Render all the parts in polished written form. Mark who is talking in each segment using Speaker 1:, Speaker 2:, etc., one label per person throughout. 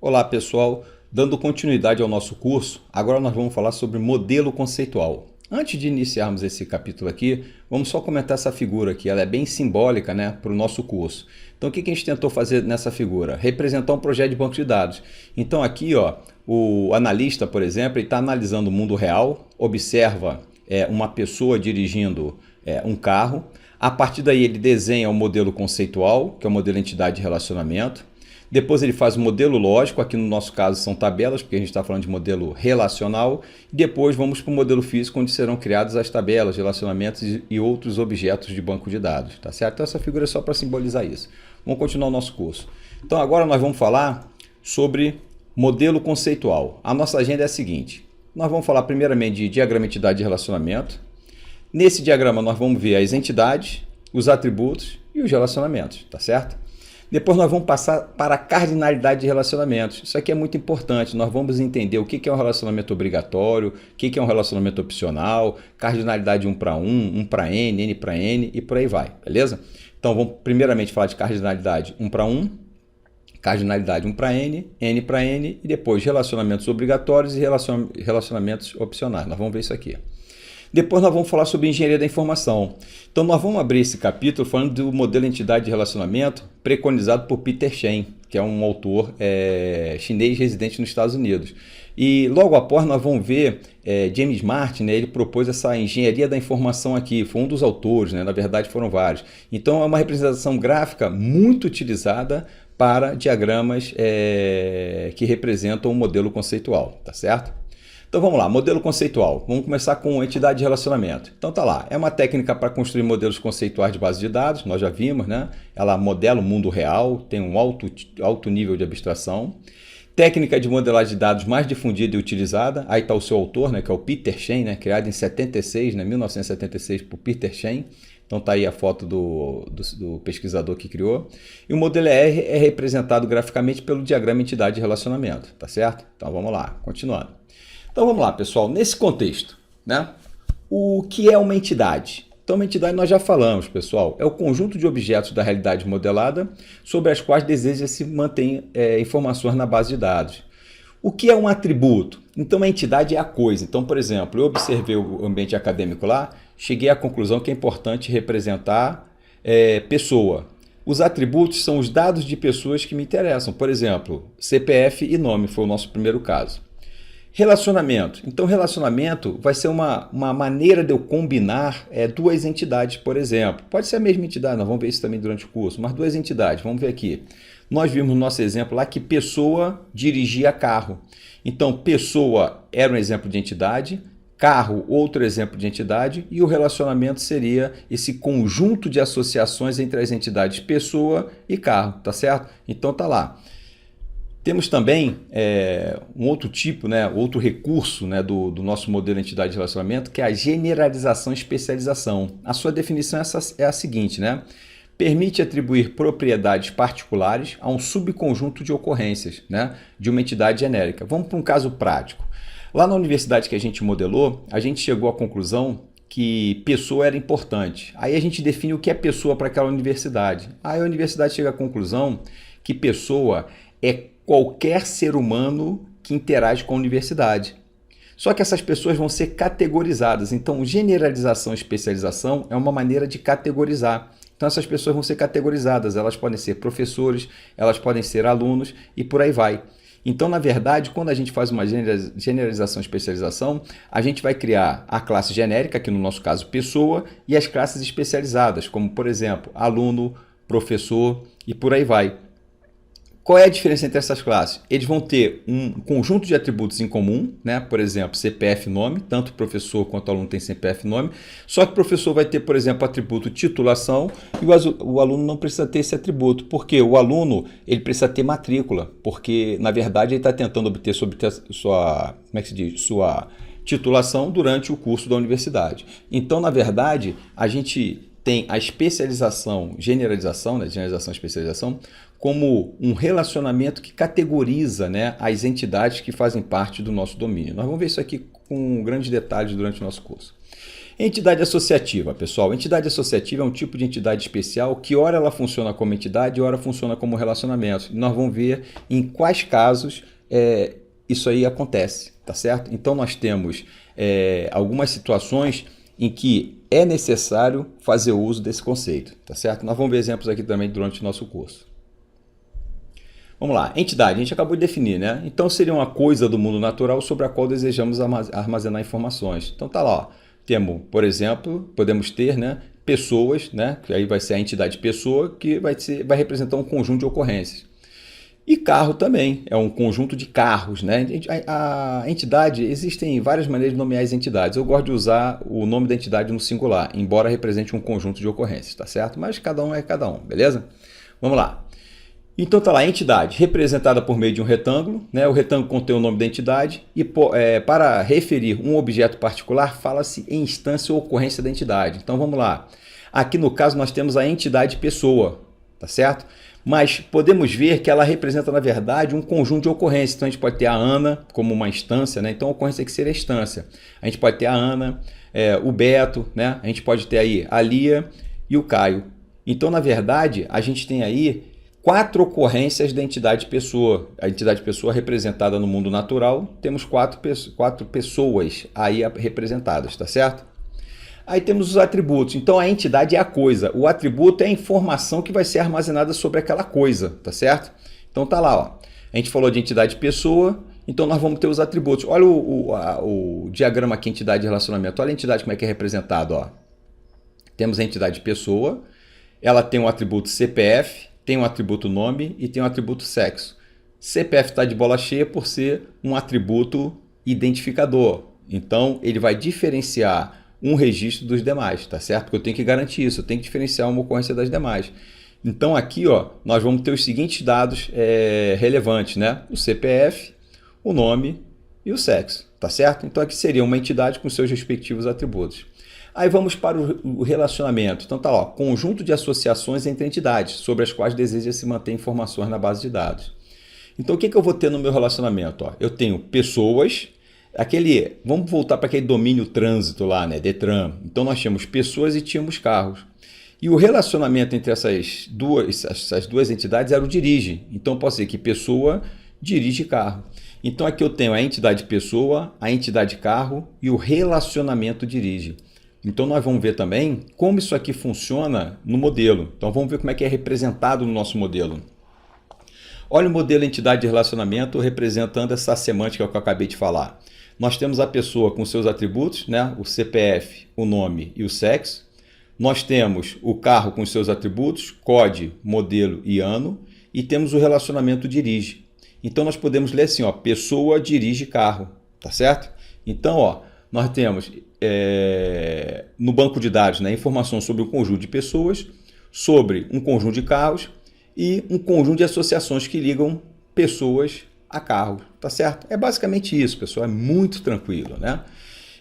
Speaker 1: Olá pessoal, dando continuidade ao nosso curso, agora nós vamos falar sobre modelo conceitual. Antes de iniciarmos esse capítulo aqui, vamos só comentar essa figura aqui, ela é bem simbólica, né, para o nosso curso. Então o que a gente tentou fazer nessa figura? Representar um projeto de banco de dados. Então aqui, ó, o analista, por exemplo, ele está analisando o mundo real, observa uma pessoa dirigindo um carro, a partir daí ele desenha o modelo conceitual, que é o modelo entidade de relacionamento. Depois ele faz o modelo lógico, aqui no nosso caso são tabelas, porque a gente está falando de modelo relacional. E depois vamos para o modelo físico, onde serão criadas as tabelas, relacionamentos e outros objetos de banco de dados, tá certo? Então essa figura é só para simbolizar isso. Vamos continuar o nosso curso. Então agora nós vamos falar sobre modelo conceitual. A nossa agenda é a seguinte: nós vamos falar primeiramente de diagrama entidade de relacionamento. Nesse diagrama nós vamos ver as entidades, os atributos e os relacionamentos, tá certo? Depois nós vamos passar para a cardinalidade de relacionamentos. Isso aqui é muito importante. Nós vamos entender o que é um relacionamento obrigatório, o que é um relacionamento opcional, cardinalidade 1 para 1, 1 para N, N para N e por aí vai, beleza? Então vamos primeiramente falar de cardinalidade 1 para 1, cardinalidade 1 para N, N para N e depois relacionamentos obrigatórios e relacionamentos opcionais. Nós vamos ver isso aqui. Depois nós vamos falar sobre engenharia da informação. Então nós vamos abrir esse capítulo falando do modelo entidade de relacionamento preconizado por Peter Shen, que é um autor chinês residente nos Estados Unidos. E logo após nós vamos ver James Martin, né, ele propôs essa engenharia da informação aqui, foi um dos autores, né, na verdade foram vários. Então é uma representação gráfica muito utilizada para diagramas que representam um modelo conceitual, tá certo? Então vamos lá, modelo conceitual. Vamos começar com entidade de relacionamento. Então tá lá, é uma técnica para construir modelos conceituais de base de dados, nós já vimos, né? Ela modela o mundo real, tem um alto nível de abstração. Técnica de modelagem de dados mais difundida e utilizada, aí está o seu autor, né, que é o Peter Shen, né, criado em 76, né, 1976 por Peter Shen. Então tá aí a foto do pesquisador que criou. E o modelo R é representado graficamente pelo diagrama entidade de relacionamento, tá certo? Então vamos lá, continuando. Então vamos lá, pessoal, nesse contexto, né? O que é uma entidade? Então uma entidade nós já falamos, pessoal, é o conjunto de objetos da realidade modelada sobre as quais deseja-se manter informações na base de dados. O que é um atributo? Então a entidade é a coisa. Então, por exemplo, eu observei o ambiente acadêmico lá, cheguei à conclusão que é importante representar pessoa. Os atributos são os dados de pessoas que me interessam. Por exemplo, CPF e nome foi o nosso primeiro caso. Relacionamento. Então, relacionamento vai ser uma maneira de eu combinar duas entidades, por exemplo. Pode ser a mesma entidade, nós vamos ver isso também durante o curso, mas duas entidades. Vamos ver aqui. Nós vimos no nosso exemplo lá que pessoa dirigia carro. Então, pessoa era um exemplo de entidade, carro, outro exemplo de entidade, e o relacionamento seria esse conjunto de associações entre as entidades pessoa e carro, tá certo? Então, tá lá. Temos também um outro tipo, né, outro recurso, né, do nosso modelo de entidade de relacionamento, que é a generalização e especialização. A sua definição é a seguinte, né? Permite atribuir propriedades particulares a um subconjunto de ocorrências, né, de uma entidade genérica. Vamos para um caso prático. Lá na universidade que a gente modelou, a gente chegou à conclusão que pessoa era importante. Aí a gente define o que é pessoa para aquela universidade. Aí a universidade chega à conclusão que pessoa é qualquer ser humano que interage com a universidade. Só que essas pessoas vão ser categorizadas. Então, generalização e especialização é uma maneira de categorizar. Então, essas pessoas vão ser categorizadas. Elas podem ser professores, elas podem ser alunos e por aí vai. Então, na verdade, quando a gente faz uma generalização e especialização, a gente vai criar a classe genérica, aqui no nosso caso, pessoa, e as classes especializadas, como, por exemplo, aluno, professor e por aí vai. Qual é a diferença entre essas classes? Eles vão ter um conjunto de atributos em comum, né? Por exemplo, CPF nome, tanto o professor quanto o aluno tem CPF nome, só que o professor vai ter, por exemplo, o atributo titulação e o aluno não precisa ter esse atributo, porque o aluno ele precisa ter matrícula, porque na verdade ele está tentando obter sua titulação durante o curso da universidade. Então, na verdade, a gente tem a especialização, generalização, né? Generalização e especialização, como um relacionamento que categoriza, né, as entidades que fazem parte do nosso domínio. Nós vamos ver isso aqui com grandes detalhes durante o nosso curso. Entidade associativa, pessoal. Entidade associativa é um tipo de entidade especial que ora ela funciona como entidade, ora funciona como relacionamento. E nós vamos ver em quais casos isso aí acontece, tá certo? Então nós temos algumas situações em que é necessário fazer uso desse conceito, tá certo? Nós vamos ver exemplos aqui também durante o nosso curso. Vamos lá, entidade, a gente acabou de definir, né? Então seria uma coisa do mundo natural sobre a qual desejamos armazenar informações. Então tá lá, ó. Temos, por exemplo, podemos ter, né, pessoas, né, que aí vai ser a entidade pessoa, que vai representar um conjunto de ocorrências. E carro também, é um conjunto de carros, né? A entidade, existem várias maneiras de nomear as entidades. Eu gosto de usar o nome da entidade no singular, embora represente um conjunto de ocorrências, tá certo? Mas cada um é cada um, beleza? Vamos lá. Então tá lá, a entidade representada por meio de um retângulo, né? O retângulo contém o nome da entidade e para referir um objeto particular fala-se em instância ou ocorrência da entidade. Então vamos lá. Aqui no caso nós temos a entidade pessoa, tá certo? Mas podemos ver que ela representa na verdade um conjunto de ocorrências. Então a gente pode ter a Ana como uma instância, né? Então a ocorrência aqui seria a instância. A gente pode ter a Ana, o Beto, né? A gente pode ter aí a Lia e o Caio. Então na verdade a gente tem aí 4 ocorrências da entidade pessoa. A entidade pessoa representada no mundo natural, temos 4 pessoas aí representadas, tá certo? Aí temos os atributos. Então a entidade é a coisa, o atributo é a informação que vai ser armazenada sobre aquela coisa, tá certo? Então tá lá, ó. A gente falou de entidade pessoa, então nós vamos ter os atributos. Olha o diagrama aqui, entidade de relacionamento. Olha a entidade como é que é representado, ó. Temos a entidade pessoa, ela tem um atributo CPF, tem um atributo nome e tem um atributo sexo. CPF está de bola cheia por ser um atributo identificador. Então, ele vai diferenciar um registro dos demais, tá certo? Porque eu tenho que garantir isso, eu tenho que diferenciar uma ocorrência das demais. Então, aqui, ó, nós vamos ter os seguintes dados relevantes, né? O CPF, o nome e o sexo, tá certo? Então, aqui seria uma entidade com seus respectivos atributos. Aí vamos para o relacionamento. Então tá lá, ó, conjunto de associações entre entidades, sobre as quais deseja se manter informações na base de dados. Então o que eu vou ter no meu relacionamento? Ó, eu tenho pessoas, vamos voltar para aquele domínio trânsito lá, né, Detran. Então nós tínhamos pessoas e tínhamos carros. E o relacionamento entre essas duas entidades era o dirige. Então eu posso dizer que pessoa dirige carro. Então aqui eu tenho a entidade pessoa, a entidade carro e o relacionamento dirige. Então nós vamos ver também como isso aqui funciona no modelo. Então vamos ver como é que é representado no nosso modelo. Olha o modelo entidade de relacionamento representando essa semântica que eu acabei de falar. Nós temos a pessoa com seus atributos, né? O CPF, o nome e o sexo. Nós temos o carro com seus atributos, COD, modelo e ano. E temos o relacionamento dirige. Então nós podemos ler assim, ó, pessoa dirige carro, tá certo? Então, ó, nós temos no banco de dados, né, informação sobre um conjunto de pessoas, sobre um conjunto de carros e um conjunto de associações que ligam pessoas a carros, tá certo? É basicamente isso, pessoal, é muito tranquilo, né?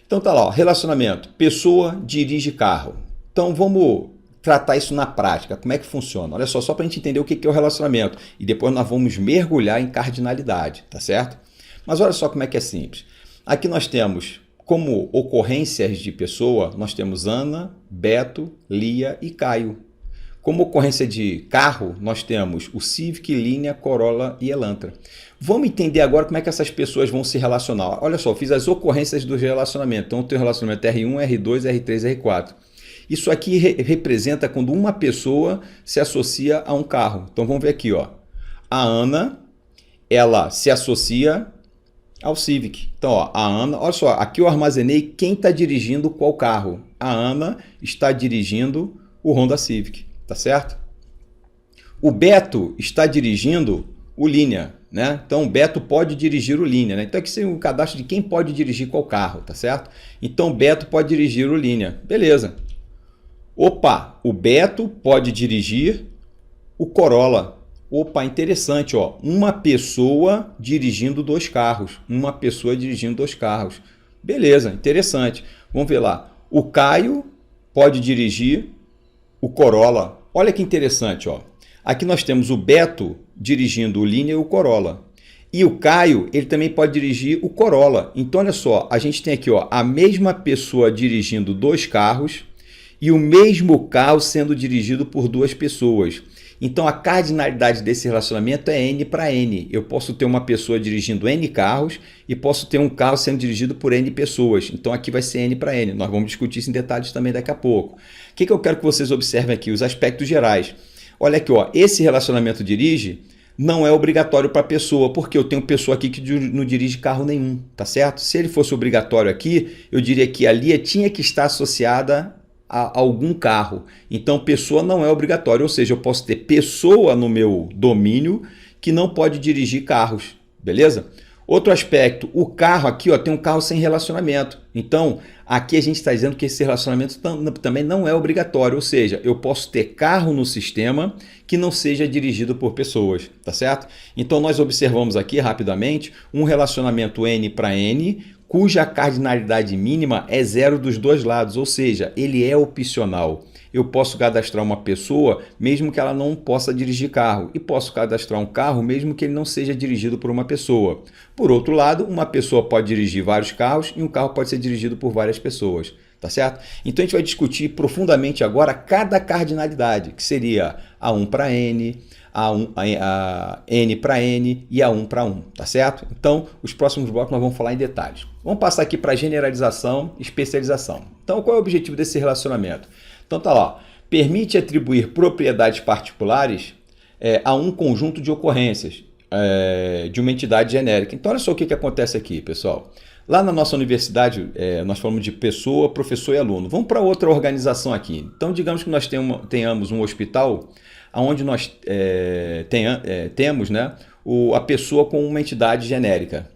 Speaker 1: Então tá lá, ó, relacionamento, pessoa dirige carro. Então vamos tratar isso na prática, como é que funciona? Olha só para a gente entender o que é o relacionamento e depois nós vamos mergulhar em cardinalidade, tá certo? Mas olha só como é que é simples. Aqui nós temos como ocorrências de pessoa, nós temos Ana, Beto, Lia e Caio. Como ocorrência de carro, nós temos o Civic, Linea, Corolla e Elantra. Vamos entender agora como é que essas pessoas vão se relacionar. Olha só, eu fiz as ocorrências do relacionamento. Então, eu tenho o relacionamento R1, R2, R3, R4. Isso aqui representa quando uma pessoa se associa a um carro. Então, vamos ver aqui, ó. A Ana, ela se associa ao Civic. Então, ó, a Ana, olha só, aqui eu armazenei quem está dirigindo qual carro. A Ana está dirigindo o Honda Civic, tá certo? O Beto está dirigindo o Linea, né? Então, o Beto pode dirigir o Linea, né? Então, aqui seria um cadastro de quem pode dirigir qual carro, tá certo? Então, o Beto pode dirigir o Linea. Beleza. Opa, o Beto pode dirigir o Corolla. Opa, interessante, ó. Uma pessoa dirigindo 2 carros. Uma pessoa dirigindo 2 carros. Beleza, interessante. Vamos ver lá. O Caio pode dirigir o Corolla. Olha que interessante, ó. Aqui nós temos o Beto dirigindo o Linea e o Corolla. E o Caio, ele também pode dirigir o Corolla. Então, olha só, a gente tem aqui ó, a mesma pessoa dirigindo dois carros e o mesmo carro sendo dirigido por duas pessoas. Então, a cardinalidade desse relacionamento é N para N. Eu posso ter uma pessoa dirigindo N carros e posso ter um carro sendo dirigido por N pessoas. Então, aqui vai ser N para N. Nós vamos discutir isso em detalhes também daqui a pouco. O que eu quero que vocês observem aqui? Os aspectos gerais. Olha aqui, ó, esse relacionamento dirige não é obrigatório para a pessoa, porque eu tenho pessoa aqui que não dirige carro nenhum, tá certo? Se ele fosse obrigatório aqui, eu diria que a Lia tinha que estar associada a algum carro. Então, pessoa não é obrigatório, ou seja, eu posso ter pessoa no meu domínio que não pode dirigir carros, beleza? Outro aspecto, o carro aqui ó, tem um carro sem relacionamento. Então, aqui a gente está dizendo que esse relacionamento também não é obrigatório, ou seja, eu posso ter carro no sistema que não seja dirigido por pessoas, tá certo? Então, nós observamos aqui rapidamente um relacionamento N para N, cuja cardinalidade mínima é 0 dos dois lados, ou seja, ele é opcional. Eu posso cadastrar uma pessoa mesmo que ela não possa dirigir carro e posso cadastrar um carro mesmo que ele não seja dirigido por uma pessoa. Por outro lado, uma pessoa pode dirigir vários carros e um carro pode ser dirigido por várias pessoas, tá certo? Então a gente vai discutir profundamente agora cada cardinalidade, que seria a 1 para N, a N para N e a 1 para 1, tá certo? Então, os próximos blocos nós vamos falar em detalhes. Vamos passar aqui para generalização e especialização. Então, qual é o objetivo desse relacionamento? Então tá lá, permite atribuir propriedades particulares a um conjunto de ocorrências de uma entidade genérica. Então olha só o que acontece aqui, pessoal. Lá na nossa universidade, nós falamos de pessoa, professor e aluno. Vamos para outra organização aqui. Então digamos que nós tenhamos um hospital onde nós temos né, a pessoa com uma entidade genérica.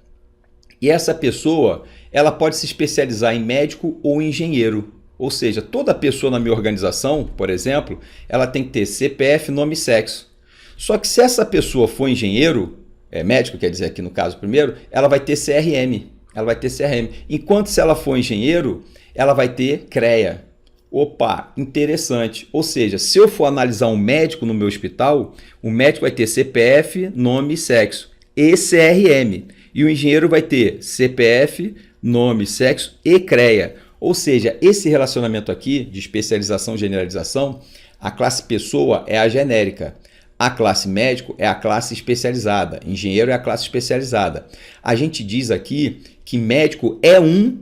Speaker 1: E essa pessoa ela pode se especializar em médico ou engenheiro. Ou seja, toda pessoa na minha organização, por exemplo, ela tem que ter CPF, nome e sexo. Só que se essa pessoa for engenheiro, médico quer dizer aqui no caso primeiro, ela vai ter CRM. Ela vai ter CRM. Enquanto se ela for engenheiro, ela vai ter CREA. Opa, interessante. Ou seja, se eu for analisar um médico no meu hospital, o médico vai ter CPF, nome e sexo e CRM. E o engenheiro vai ter CPF, nome, sexo e CREA. Ou seja, esse relacionamento aqui de especialização e generalização, a classe pessoa é a genérica, a classe médico é a classe especializada, engenheiro é a classe especializada. A gente diz aqui que médico é uma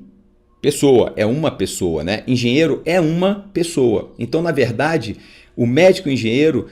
Speaker 1: pessoa, né? Engenheiro é uma pessoa. Então, na verdade, o médico e o engenheiro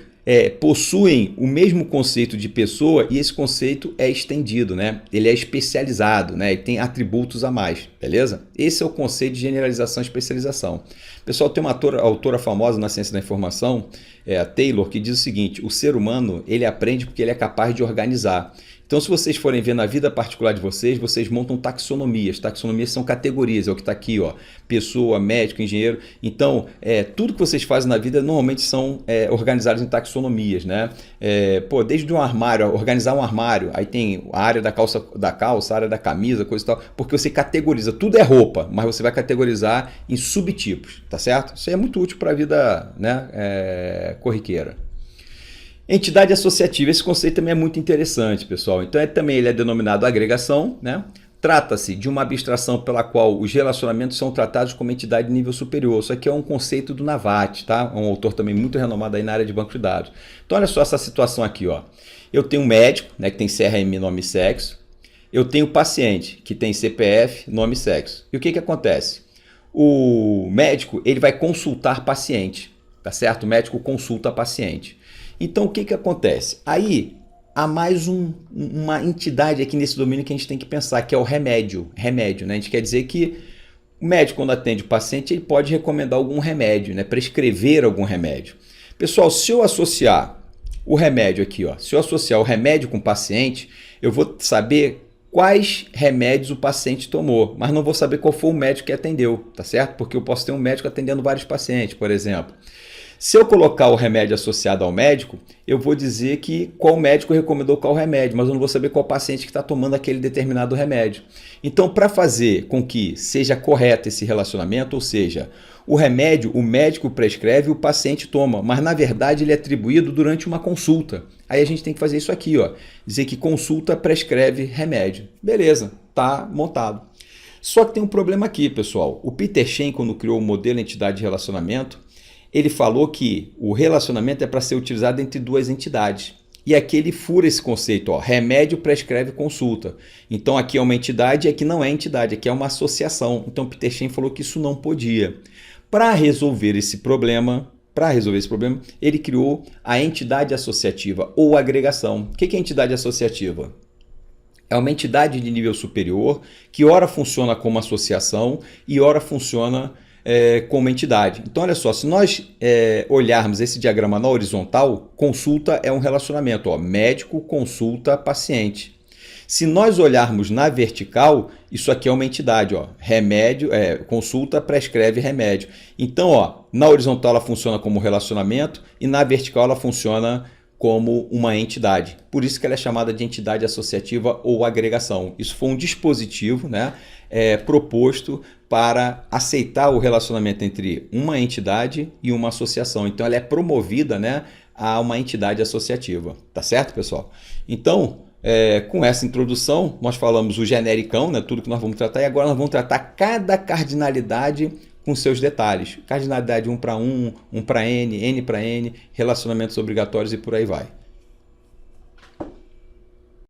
Speaker 1: possuem o mesmo conceito de pessoa e esse conceito é estendido, né? Ele é especializado, né? Ele tem atributos a mais, beleza? Esse é o conceito de generalização e especialização. Pessoal, tem uma autora famosa na ciência da informação, a Taylor, que diz o seguinte: o ser humano ele aprende porque ele é capaz de organizar. Então, se vocês forem ver na vida particular de vocês, vocês montam taxonomias. Taxonomias são categorias, é o que está aqui, ó. Pessoa, médico, engenheiro. Então, tudo que vocês fazem na vida normalmente são organizados em taxonomias, né? Desde um armário, organizar um armário, aí tem a área da calça, a área da camisa, coisa e tal, porque você categoriza. Tudo é roupa, mas você vai categorizar em subtipos, tá certo? Isso aí é muito útil para a vida, né, corriqueira. Entidade associativa, esse conceito também é muito interessante, pessoal. Então, ele é denominado agregação, né? Trata-se de uma abstração pela qual os relacionamentos são tratados como entidade de nível superior. Isso aqui é um conceito do Navat, tá? Um autor também muito renomado aí na área de banco de dados. Então, olha só essa situação aqui, ó. Eu tenho um médico, né, que tem CRM, nome e sexo. Eu tenho o paciente, que tem CPF, nome e sexo. E o que acontece? O médico, ele vai consultar paciente, tá certo? O médico consulta paciente. Então, o que acontece? Aí, há mais uma entidade aqui nesse domínio que a gente tem que pensar, que é o remédio. Remédio, né? A gente quer dizer que o médico, quando atende o paciente, ele pode recomendar algum remédio, né? Prescrever algum remédio. Pessoal, se eu associar o remédio aqui, ó, se eu associar o remédio com o paciente, eu vou saber quais remédios o paciente tomou, mas não vou saber qual foi o médico que atendeu, tá certo? Porque eu posso ter um médico atendendo vários pacientes, por exemplo. Se eu colocar o remédio associado ao médico, eu vou dizer que qual médico recomendou qual remédio, mas eu não vou saber qual paciente que está tomando aquele determinado remédio. Então, para fazer com que seja correto esse relacionamento, ou seja, o remédio o médico prescreve e o paciente toma, mas na verdade ele é atribuído durante uma consulta. Aí a gente tem que fazer isso aqui, ó, dizer que consulta prescreve remédio. Beleza, tá montado. Só que tem um problema aqui, pessoal. O Peter Shen, quando criou o modelo entidade de relacionamento, ele falou que o relacionamento é para ser utilizado entre duas entidades. E aqui ele fura esse conceito, ó, remédio prescreve consulta. Então aqui é uma entidade e aqui não é entidade, aqui é uma associação. Então Peter Shen falou que isso não podia. Para resolver esse problema, ele criou a entidade associativa ou agregação. O que é entidade associativa? É uma entidade de nível superior que ora funciona como associação e ora funciona como entidade. Então, olha só, se nós olharmos esse diagrama na horizontal, consulta é um relacionamento, ó, médico, consulta, paciente. Se nós olharmos na vertical, isso aqui é uma entidade, ó, remédio, consulta prescreve remédio. Então, ó, na horizontal ela funciona como relacionamento e na vertical ela funciona como uma entidade. Por isso que ela é chamada de entidade associativa ou agregação. Isso foi um dispositivo, né, proposto para aceitar o relacionamento entre uma entidade e uma associação. Então ela é promovida, né, a uma entidade associativa. Tá certo, pessoal? Então, com essa introdução, nós falamos o genericão, né, tudo que nós vamos tratar, e agora nós vamos tratar cada cardinalidade com seus detalhes. Cardinalidade 1 para 1, 1 para N, N para N, relacionamentos obrigatórios e por aí vai.